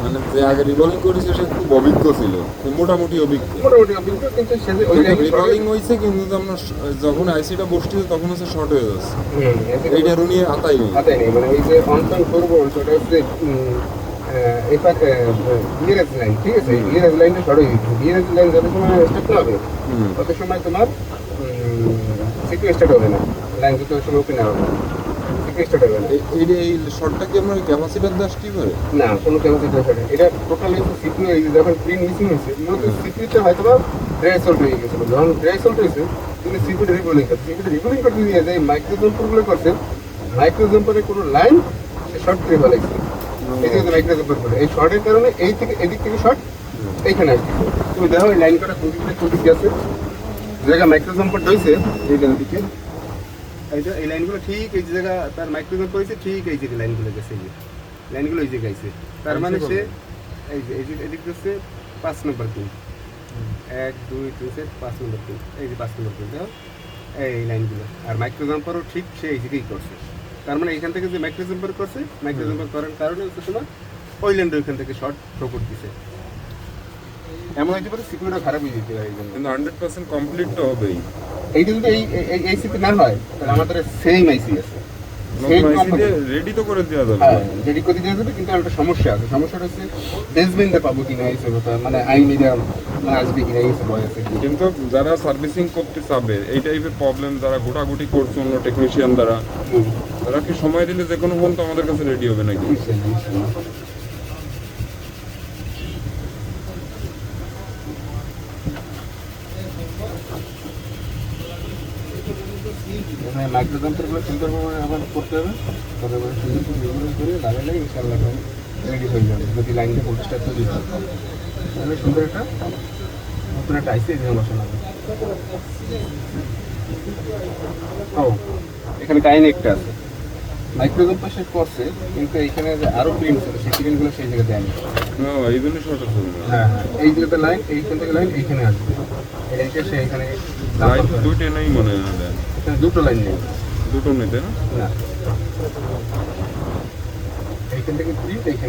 মানে যে আগে রিভলিং করেছে সে খুব অভিজ্ঞ ছিল, মোটামুটি অভিজ্ঞ। কিন্তু সে যে ওই রিভলিং হয়েছে কিন্তু আমরা যখন আইসিটা বসতেছে তখন হচ্ছে শর্ট হয়ে যাচ্ছে, এইটার উনি আতাই নেই। মানে ওই যে অনলাইন করবো সেটা হচ্ছে ডিআরএস লাইন, ঠিক আছে? ডিআরএস লাইনটা শর্ট হয়ে গেছে। ডিআরএস লাইন যত সময় স্টার্ট না হবে তত সময় তোমার সিকিউ স্টার্ট হবে না, লাইন যত সময় ওপেন হবে সিকিউ স্টার্ট হবে না। এই শর্টটা কি আমরা ক্যাপাসিটার দিয়ে আসতেই পারে? না, কোনো ক্যাপাসিটি শর্ট এটা টোটাল সিকিউ এই যে যখন প্রিন্ট মিসিং হয়েছে মূলত সিকিউতে হয়তো বা ড্রাই সল্ট হয়ে গেছিলো। যখন ড্রাই সল্ট হয়েছে তিনি সিকিউটা রিবোলিং করছে, সিকিউটা রিবোলিং করতে দিয়ে যে মাইক্রো জাম্পারগুলো করছে, মাইক্রো জাম্পারের কোনো লাইন সে শর্ট করে ফেলাইছে। এই যে মাইক্রো জাম্পার করে এই শর্টের কারণে এই থেকে এদিক থেকে শর্ট এইখানে আসছে। তুমি দেখো এই লাইন কটা কোনটি কি আছে জায়গা মাইক্রো জাম্পার হয়েছে এই দিকে, এইটা এই লাইনগুলো ঠিক এই জায়গা তার মাইক্রো জাম্পার হয়েছে, ঠিক এই যে লাইনগুলো গেছে, এই যে লাইনগুলো এই জায়গায় আছে। তার মানে সে এই যে এদিক হচ্ছে 5 নম্বর পিন, 1 2 3 4 5 নম্বর পিন, এই যে 5 নম্বর পিন দেখো এই লাইনগুলো। আর মাইক্রো জাম্পারও ঠিক সে এই জায়গায় করছে। তার মানে এইখান থেকে যে মাইক্রো জাম্পার করছে, মাইক্রো জাম্পার করার কারণে হচ্ছে তোমার ওই লাইনটা ওইখান থেকে শর্ট প্রকট দিছে। এমন হইতে পারে সিকিউরিটি খারাপ হয়ে যেতে পারে, কিন্তু 100% কমপ্লিট তো হবেই। এইটা যদি এই সিপি না হয় তাহলে আমাদের সেম আইসি আছে, রেডি তো করে দেওয়া যাবে। হ্যাঁ রেডি করে দেওয়া যাবে, কিন্তু একটা সমস্যা আছে। সমস্যাটা হচ্ছে বেসমেন্টে পাবো কিনা এই সেবাটা, মানে আই মিডিয়াম আসবে কিনা এই সব আছে। কিন্তু যারা সার্ভিসিং করতে চাবে এই টাইপের প্রবলেম যারা গোটাগুটি করছে অন্য টেকনিশিয়ান দ্বারা, তারা কি সময় দিলে যে কোনো ফোন তো আমাদের কাছে রেডি হবে নাকি? মাইক্রো যন্ত্রগুলো সুন্দরভাবে আবার করতে হবে, তারপরে সুন্দর করে লাগালে ইনশাআল্লাহ রেডি হয়ে যাবে। যদি লাইনটা পরিষ্কার তৈরি হয় তাহলে সুন্দর একটা নতুন একটা আইসি এখানে বসানো হবে। ও এখানে কাইনেক্টটা আছে, মাইক্রো যন্ত্র শেষ করছে কিন্তু এখানে যে আরও প্রিন্ট ছিল সেই প্রিন্টগুলো সেই জায়গায় দেয়নি। এই জন্য শর্ট আছে। হ্যাঁ হ্যাঁ, এই জায়গাতে লাইন, এইখান থেকে লাইন এইখানে আসবে, এইটা সে এখানে দুইটা নেই মনে হয়, এখানে দুটো লাইন নেই, দুটো নিতে না। না এইখান থেকে প্রিন্ট এইখানে